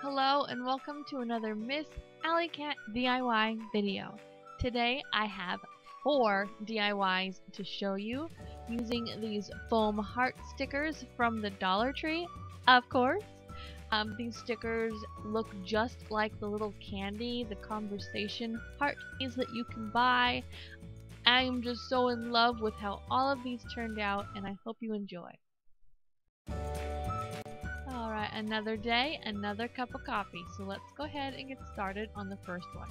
Hello and welcome to another Miss Alley Cat DIY video. Today I have 4 DIYs to show you using these foam heart stickers from the Dollar Tree, of course. These stickers look just like the little candy, the conversation heart that you can buy. I'm just so in love with how all of these turned out and I hope you enjoy. Alright, another day, another cup of coffee. So let's go ahead and get started on the first one.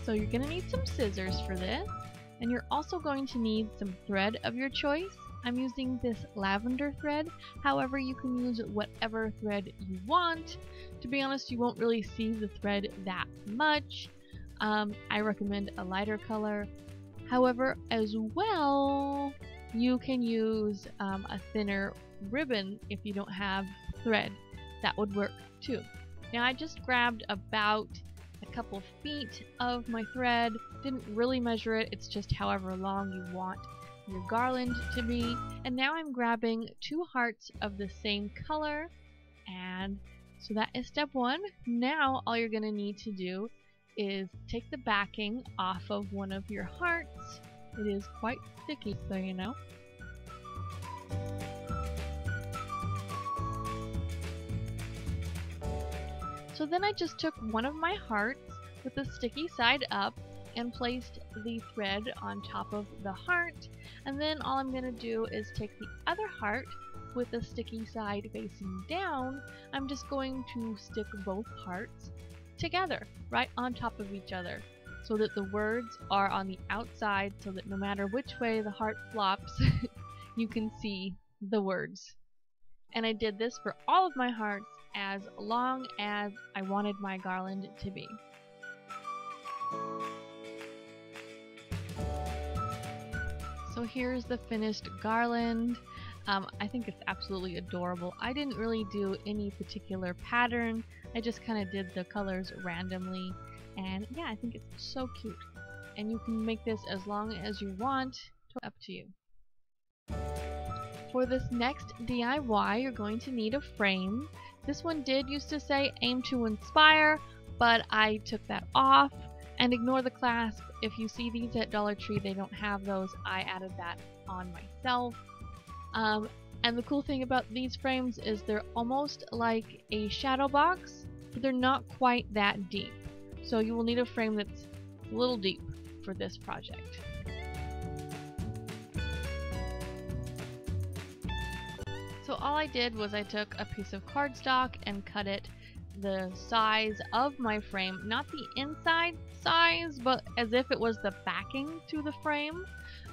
So you're going to need some scissors for this, and you're also going to need some thread of your choice. I'm using this lavender thread, however you can use whatever thread you want. To be honest, you won't really see the thread that much. I recommend a lighter color. However, as well, you can use a thinner ribbon if you don't have thread. That would work too. Now I just grabbed about a couple feet of my thread, didn't really measure it, it's just however long you want your garland to be, and now I'm grabbing 2 hearts of the same color, and so that is step 1. Now all you're going to need to do is take the backing off of one of your hearts. It is quite sticky, so you know. So then I just took one of my hearts with the sticky side up and placed the thread on top of the heart, and then all I'm going to do is take the other heart with the sticky side facing down. I'm just going to stick both hearts together right on top of each other so that the words are on the outside, so that no matter which way the heart flops you can see the words. And I did this for all of my hearts as long as I wanted my garland to be. So here's the finished garland. I think it's absolutely adorable. I didn't really do any particular pattern. I just kind of did the colors randomly, and yeah, I think it's so cute. And you can make this as long as you want, up to you. For this next DIY, you're going to need a frame. This one did used to say aim to inspire, but I took that off. And ignore the clasp. If you see these at Dollar Tree, they don't have those. I added that on myself. And the cool thing about these frames is they're almost like a shadow box, but they're not quite that deep. So you will need a frame that's a little deep for this project. So all I did was I took a piece of cardstock and cut it the size of my frame, not the inside size, but as if it was the backing to the frame.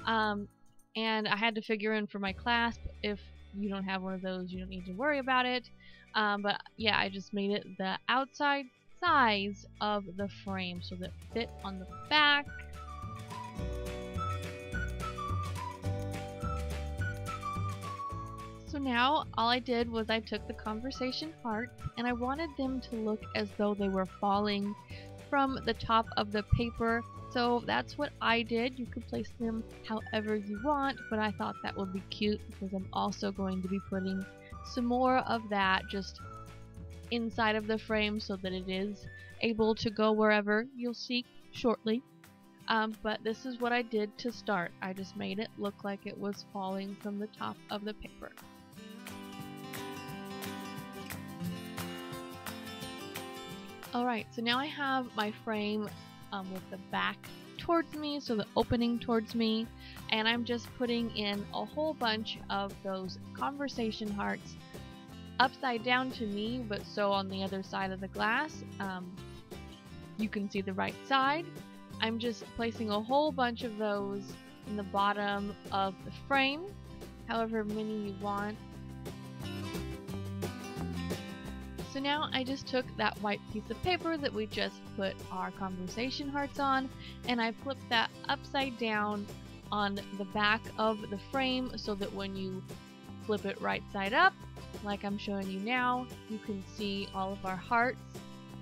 And I had to figure in for my clasp. If you don't have one of those, you don't need to worry about it. But yeah, I just made it the outside size of the frame so that it fit on the back. So now all I did was I took the conversation hearts and I wanted them to look as though they were falling from the top of the paper. So that's what I did. You could place them however you want, but I thought that would be cute because I'm also going to be putting some more of that just inside of the frame so that it is able to go wherever you'll see shortly. But this is what I did to start. I just made it look like it was falling from the top of the paper. Alright, so now I have my frame with the back towards me, so the opening towards me, and I'm just putting in a whole bunch of those conversation hearts upside down to me, but so on the other side of the glass. You can see the right side. I'm just placing a whole bunch of those in the bottom of the frame, however many you want. So now I just took that white piece of paper that we just put our conversation hearts on, and I flipped that upside down on the back of the frame so that when you flip it right side up, like I'm showing you now, you can see all of our hearts.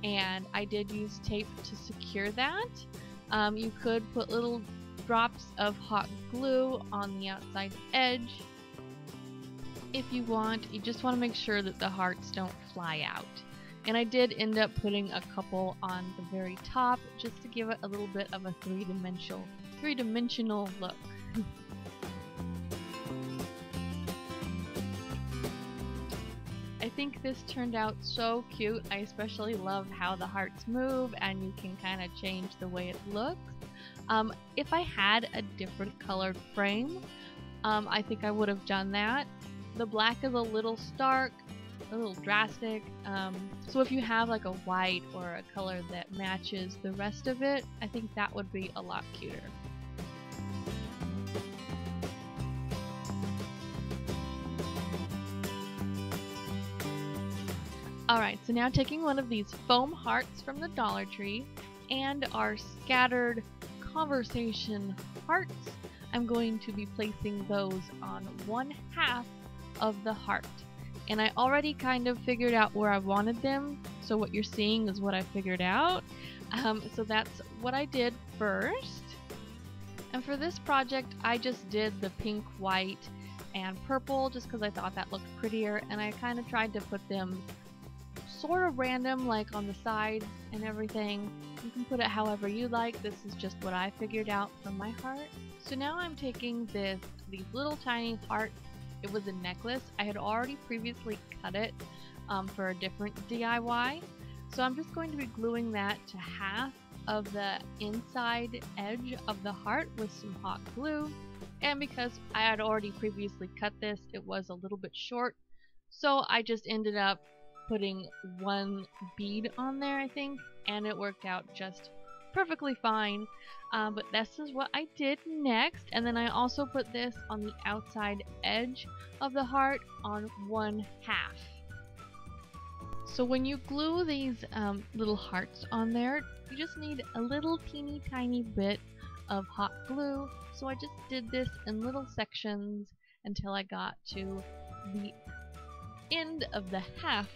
And I did use tape to secure that. You could put little drops of hot glue on the outside edge if you want. You just want to make sure that the hearts don't fly out. And I did end up putting a couple on the very top just to give it a little bit of a three-dimensional look. I think this turned out so cute. I especially love how the hearts move and you can kind of change the way it looks. If I had a different colored frame, I think I would have done that. The black is a little stark, a little drastic, so if you have like a white or a color that matches the rest of it, I think that would be a lot cuter. Alright, so now taking one of these foam hearts from the Dollar Tree and our scattered conversation hearts, I'm going to be placing those on one half of the heart. And I already kind of figured out where I wanted them, so what you're seeing is what I figured out. So that's what I did first. And for this project, I just did the pink, white, and purple just because I thought that looked prettier, and I kind of tried to put them sort of random, like on the sides and everything. You can put it however you like. This is just what I figured out from my heart. So now I'm taking these little tiny hearts. It was a necklace. I had already previously cut it for a different DIY. So I'm just going to be gluing that to half of the inside edge of the heart with some hot glue. And because I had already previously cut this, it was a little bit short. So I just ended up putting one bead on there, I think, and it worked out just perfectly fine. But this is what I did next, and then I also put this on the outside edge of the heart on one half. So when you glue these little hearts on there, you just need a little teeny tiny bit of hot glue. So I just did this in little sections until I got to the end of the half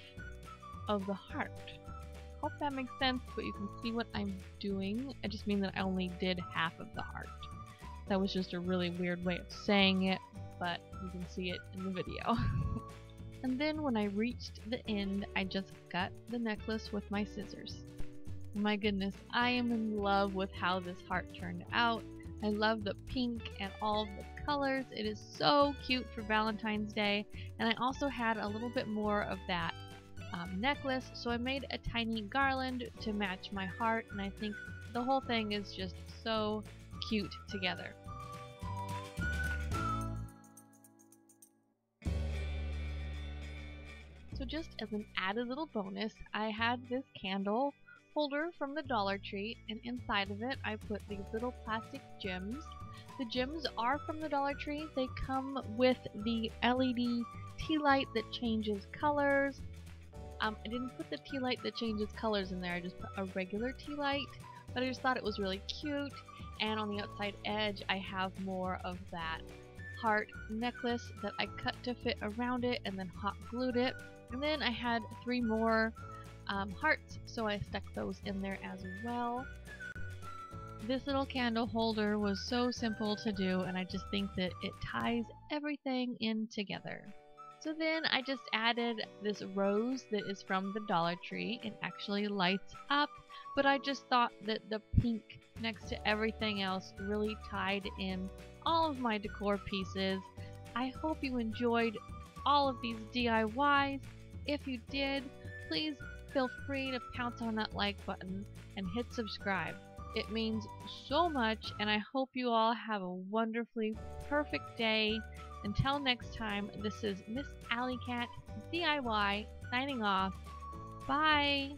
of the heart. Hope that makes sense, but you can see what I'm doing. I just mean that I only did half of the heart. That was just a really weird way of saying it, but you can see it in the video. And then when I reached the end, I just cut the necklace with my scissors. My goodness, I am in love with how this heart turned out. I love the pink and all of the colors. It is so cute for Valentine's Day. And I also had a little bit more of that necklace, so I made a tiny garland to match my heart, and I think the whole thing is just so cute together. So just as an added little bonus, I had this candle holder from the Dollar Tree, and inside of it I put these little plastic gems. The gems are from the Dollar Tree. They come with the LED tea light that changes colors. I didn't put the tea light that changes colors in there, I just put a regular tea light, but I just thought it was really cute. And on the outside edge I have more of that heart necklace that I cut to fit around it and then hot glued it. And then I had 3 more hearts, so I stuck those in there as well. This little candle holder was so simple to do, and I just think that it ties everything in together. So then I just added this rose that is from the Dollar Tree. It actually lights up, but I just thought that the pink next to everything else really tied in all of my decor pieces. I hope you enjoyed all of these DIYs. If you did, please feel free to pounce on that like button and hit subscribe. It means so much, and I hope you all have a wonderfully perfect day. Until next time, this is Miss Alley Cat DIY signing off. Bye!